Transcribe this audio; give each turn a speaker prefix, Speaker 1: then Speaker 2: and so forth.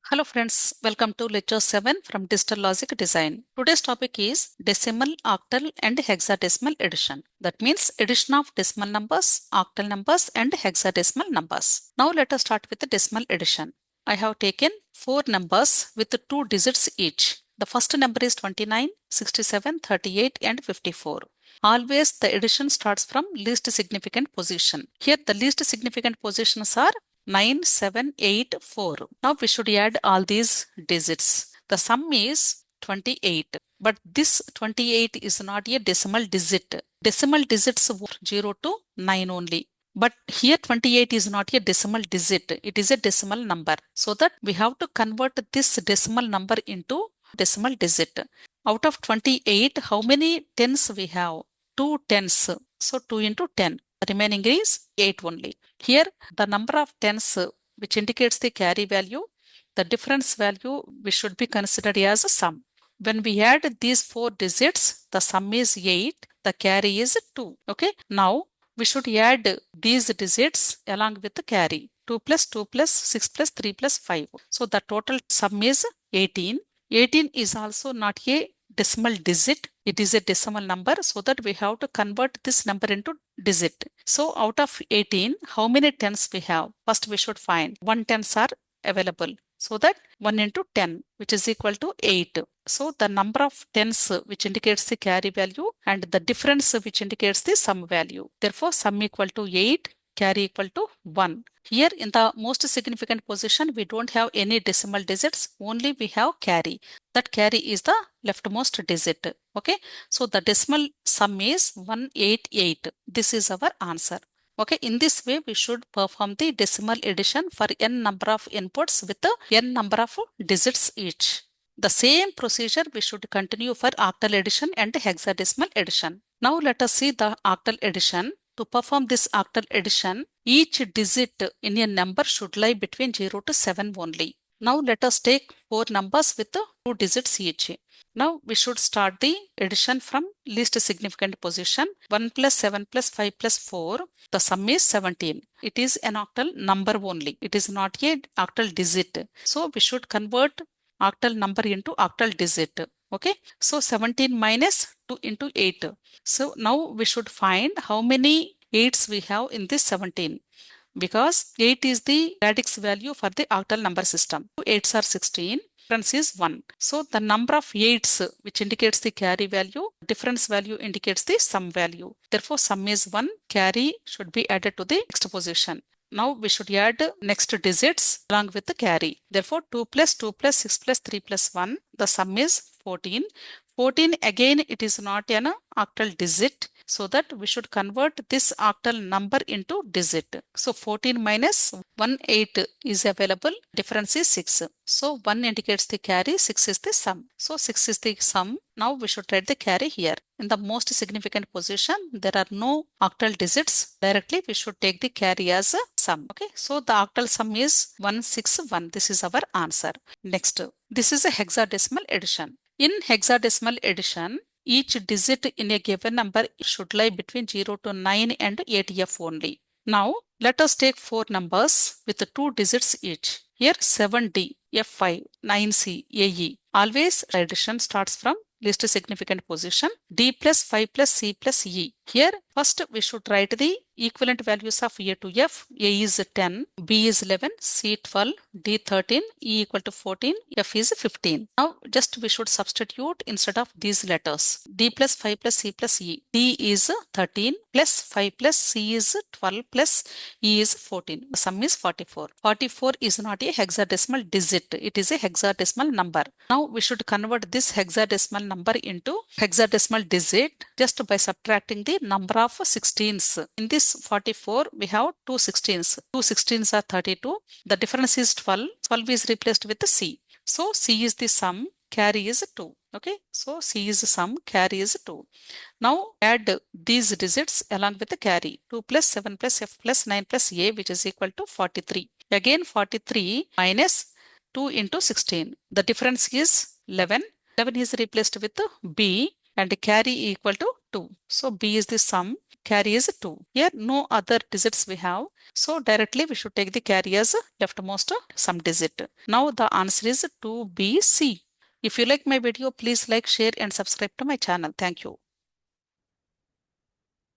Speaker 1: Hello friends, welcome to lecture 7 from Digital Logic Design. Today's topic is decimal, octal and hexadecimal addition. That means addition of decimal numbers, octal numbers and hexadecimal numbers. Now let us start with the decimal addition. I have taken 4 numbers with 2 digits each. The first number is 29, 67, 38 and 54. Always the addition starts from least significant position. Here the least significant positions are 9, 7, 8, 4. Now we should add all these digits. The sum is 28. But this 28 is not a decimal digit. Decimal digits were 0 to 9 only. But here 28 is not a decimal digit. It is a decimal number. So that we have to convert this decimal number into decimal digit. Out of 28, how many tens we have? 2 tens. So 2 into 10. The remaining is 8 only. Here the number of tens which indicates the carry value, the difference value we should be considered as a sum. When we add these 4 digits, the sum is 8, the carry is 2. Okay. Now we should add these digits along with the carry. 2 plus 2 plus 6 plus 3 plus 5. So the total sum is 18. 18 is also not a decimal digit. It is a decimal number, so that we have to convert this number into digit. So out of 18, how many tens we have? First we should find 1 tens are available. So that 1 into 10, which is equal to 8. So the number of tens which indicates the carry value and the difference which indicates the sum value. Therefore, sum equal to 8, carry equal to 1. Here in the most significant position, we don't have any decimal digits, only we have carry. That carry is the leftmost digit. Okay. So the decimal sum is 188. This is our answer. Okay, in this way, we should perform the decimal addition for n number of inputs with n number of digits each. The same procedure we should continue for octal addition and hexadecimal addition. Now let us see the octal addition. To perform this octal addition, each digit in a number should lie between 0 to 7 only. Now let us take 4 numbers with 2 digits each. Now we should start the addition from least significant position. 1 plus 7 plus 5 plus 4. The sum is 17. It is an octal number only. It is not a octal digit. So we should convert octal number into octal digit. Okay. So 17 minus 2 into 8. So now we should find how many 8s we have in this 17. Because 8 is the radix value for the octal number system. 2 8s are 16. Difference is 1. So the number of 8s which indicates the carry value, difference value indicates the sum value. Therefore, sum is 1. Carry should be added to the next position. Now we should add next digits along with the carry. Therefore, 2 plus 2 plus 6 plus 3 plus 1. The sum is 14. 14 again it is not an octal digit. So that we should convert this octal number into digit. So 14 minus 8 is available. Difference is 6. So 1 indicates the carry, 6 is the sum. So 6 is the sum. Now we should write the carry here. In the most significant position, there are no octal digits. Directly we should take the carry as a sum. Okay. So the octal sum is 161. This is our answer. Next, this is a hexadecimal addition. In hexadecimal addition, each digit in a given number should lie between 0 to 9 and 8f only. Now, let us take 4 numbers with 2 digits each. Here 7D, F5, 9C, AE. Always addition starts from least significant position. D plus 5 plus C plus E. Here, first we should write the equivalent values of A to F. A is 10, B is 11, C 12, D 13, E equal to 14, F is 15. Now, just we should substitute instead of these letters. D plus 5 plus C plus E. D is 13 plus 5 plus C is 12 plus E is 14. The sum is 44. 44 is not a hexadecimal digit. It is a hexadecimal number. Now, we should convert this hexadecimal number into hexadecimal digit just by subtracting the number of 16s. In this 44, we have 2 16s. 2 16s are 32. The difference is 12. 12 is replaced with the C. So, C is the sum, carry is 2. Okay. So, C is the sum, carry is 2. Now, add these digits along with the carry. 2 plus 7 plus F plus 9 plus A, which is equal to 43. Again, 43 minus 2 into 16. The difference is 11. 11 is replaced with B and carry equal to 2. So B is the sum, carry is 2. Here no other digits we have. So directly we should take the carry as leftmost sum digit. Now the answer is 2BC. If you like my video, please like, share and subscribe to my channel. Thank you.